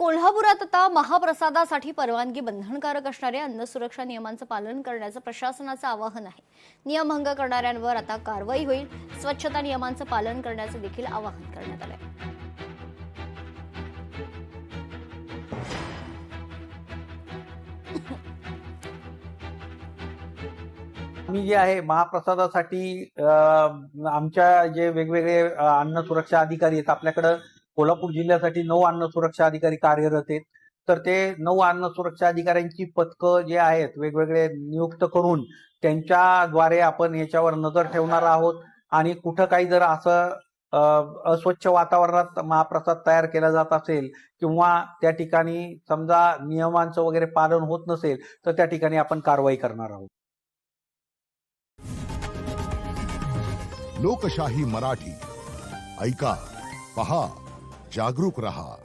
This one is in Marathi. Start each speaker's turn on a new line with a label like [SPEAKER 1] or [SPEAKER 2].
[SPEAKER 1] कोल्हापुरात आता महाप्रसादासाठी परवानगी बंधनकारक असणाऱ्या अन्न सुरक्षा नियमांचं पालन करण्याचं प्रशासनाचं आवाहन आहे। नियमभंग करणाऱ्यांवर आता कारवाई होईल। स्वच्छता नियमांचं पालन करण्याचं देखील आवाहन करण्यात आलंय।
[SPEAKER 2] मी जे आहे महाप्रसादासाठी आमच्या जे वेगवेगळे अन्न सुरक्षा अधिकारी आहेत आपल्याकडे कोल्हापूर जिल्ह्यासाठी 9 अन्न सुरक्षा अधिकारी कार्यरत आहेत। तर ते 9 अन्न सुरक्षा अधिकाऱ्यांची पथकं जे आहेत वेगवेगळे नियुक्त करून त्यांच्याद्वारे आपण याच्यावर नजर ठेवणार आहोत आणि कुठं काही जर असं अस्वच्छ वातावरणात महाप्रसाद तयार केला जात असेल किंवा त्या ठिकाणी समजा नियमांचं वगैरे पालन होत नसेल तर त्या ठिकाणी आपण कारवाई करणार आहोत।
[SPEAKER 3] लोकशाही मराठी ऐका, पहा, जागरूक रहा।